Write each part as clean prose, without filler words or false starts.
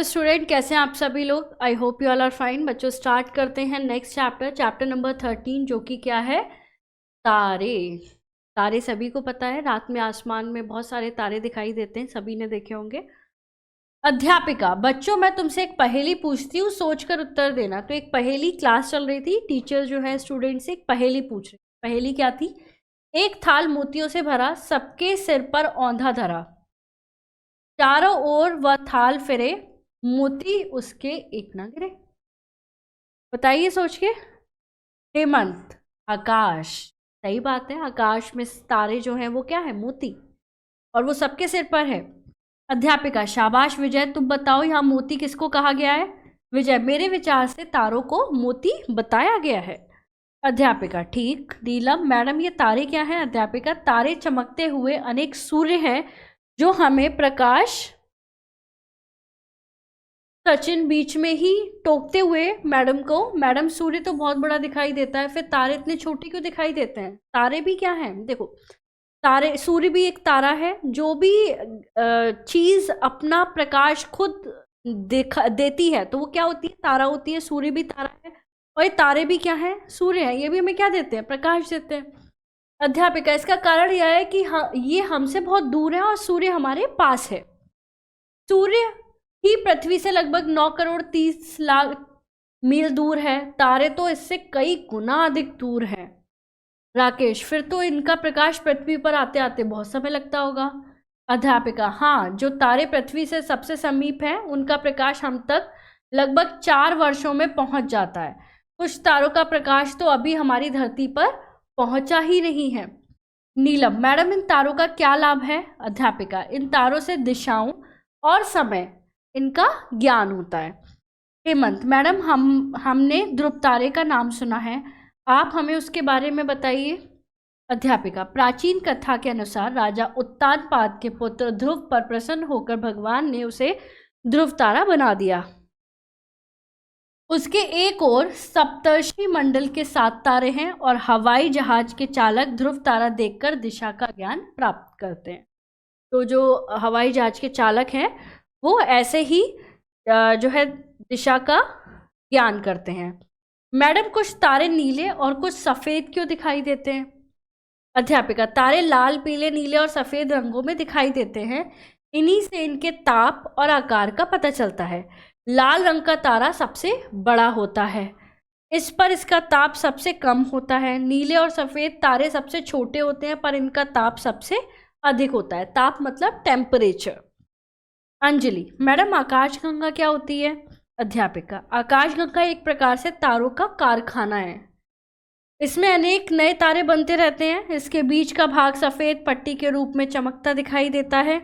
Student, कैसे हैं आप सभी लोग। I hope you all are fine. बच्चों स्टार्ट करते हैं नेक्स्ट चैप्टर नंबर 13, जो कि क्या है, तारे। तारे सभी को पता है, रात में आसमान में बहुत सारे तारे दिखाई देते हैं, सभी ने देखे होंगे। अध्यापिका, बच्चों मैं तुमसे एक पहेली पूछती हूँ, सोचकर उत्तर देना। तो एक पहेली, क्लास चल रही थी, टीचर जो है स्टूडेंट से एक पहेली पूछ रही। पहेली क्या थी? एक थाल मोतियों से भरा, सबके सिर पर औंधा धरा, चारों ओर वह थाल फिरे, मोती उसके एक ना गिरे। बताइए सोच के। हेमंत, आकाश। सही बात है, आकाश में तारे जो हैं वो क्या है, मोती, और वो सबके सिर पर है। अध्यापिका, शाबाश विजय, तुम बताओ यहाँ मोती किसको कहा गया है। विजय, मेरे विचार से तारों को मोती बताया गया है। अध्यापिका, ठीक। नीलम, मैडम ये तारे क्या हैं। अध्यापिका, तारे चमकते हुए अनेक सूर्य हैं जो हमें प्रकाश। सचिन बीच में ही टोकते हुए मैडम को, मैडम सूर्य तो बहुत बड़ा दिखाई देता है, फिर तारे इतने छोटे क्यों दिखाई देते हैं। तारे भी क्या है, देखो, तारे, सूर्य भी एक तारा है। जो भी चीज अपना प्रकाश खुद देती है तो वो क्या होती है, तारा होती है। सूर्य भी तारा है, और ये तारे भी क्या है, सूर्य है। ये भी हमें क्या देते हैं, प्रकाश देते हैं। अध्यापिका, इसका कारण यह है कि ये हमसे बहुत दूर है और सूर्य हमारे पास है। सूर्य ही पृथ्वी से लगभग 9 करोड़ 30 लाख मील दूर है। तारे तो इससे कई गुना अधिक दूर है। राकेश, फिर तो इनका प्रकाश पृथ्वी पर आते आते बहुत समय लगता होगा। अध्यापिका, हाँ, जो तारे पृथ्वी से सबसे समीप हैं उनका प्रकाश हम तक लगभग 4 वर्षों में पहुंच जाता है। कुछ तारों का प्रकाश तो अभी हमारी धरती पर पहुंचा ही नहीं है। नीलम, मैडम इन तारों का क्या लाभ है। अध्यापिका, इन तारों से दिशाओं और समय इनका ज्ञान होता है। हेमंत, मैडम हमने ध्रुव तारे का नाम सुना है, आप हमें उसके बारे में बताइए। अध्यापिका, प्राचीन कथा के अनुसार राजा उत्तानपाद के पुत्र ध्रुव पर प्रसन्न होकर भगवान ने उसे ध्रुव तारा बना दिया। उसके एक ओर सप्तर्षि मंडल के 7 तारे हैं और हवाई जहाज के चालक ध्रुव तारा देखकर दिशा का ज्ञान प्राप्त करते हैं। तो जो हवाई जहाज के चालक हैं वो ऐसे ही जो है दिशा का ज्ञान करते हैं। मैडम, कुछ तारे नीले और कुछ सफेद क्यों दिखाई देते हैं। अध्यापिका, तारे लाल, पीले, नीले और सफेद रंगों में दिखाई देते हैं। इन्हीं से इनके ताप और आकार का पता चलता है। लाल रंग का तारा सबसे बड़ा होता है, इस पर इसका ताप सबसे कम होता है। नीले और सफेद तारे सबसे छोटे होते हैं, पर इनका ताप सबसे अधिक होता है। ताप मतलब टेम्परेचर। अंजलि, मैडम आकाशगंगा क्या होती है। अध्यापिका, आकाशगंगा एक प्रकार से तारों का कारखाना है। इसमें अनेक नए तारे बनते रहते हैं। इसके बीच का भाग सफेद पट्टी के रूप में चमकता दिखाई देता है।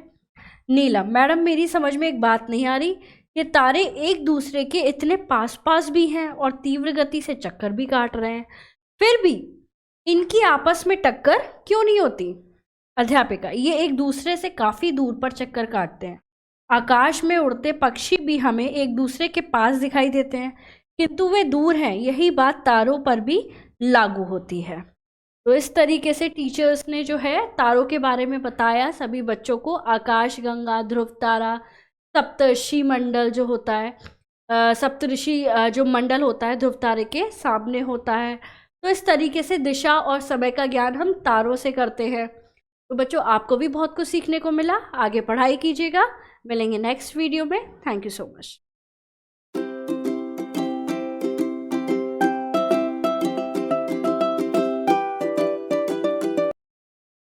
नीलम, मैडम मेरी समझ में एक बात नहीं आ रही, ये तारे एक दूसरे के इतने पास पास भी हैं और तीव्र गति से चक्कर भी काट रहे हैं, फिर भी इनकी आपस में टक्कर क्यों नहीं होती। अध्यापिका, ये एक दूसरे से काफी दूर पर चक्कर काटते हैं। आकाश में उड़ते पक्षी भी हमें एक दूसरे के पास दिखाई देते हैं, किंतु वे दूर हैं। यही बात तारों पर भी लागू होती है। तो इस तरीके से टीचर्स ने जो है तारों के बारे में बताया सभी बच्चों को। आकाशगंगा, ध्रुव तारा, सप्तर्षि मंडल जो होता है, सप्तर्षि जो मंडल होता है ध्रुव तारे के सामने होता है। तो इस तरीके से दिशा और समय का ज्ञान हम तारों से करते हैं। तो बच्चों, आपको भी बहुत कुछ सीखने को मिला। आगे पढ़ाई कीजिएगा। मिलेंगे नेक्स्ट वीडियो में। Thank you so much.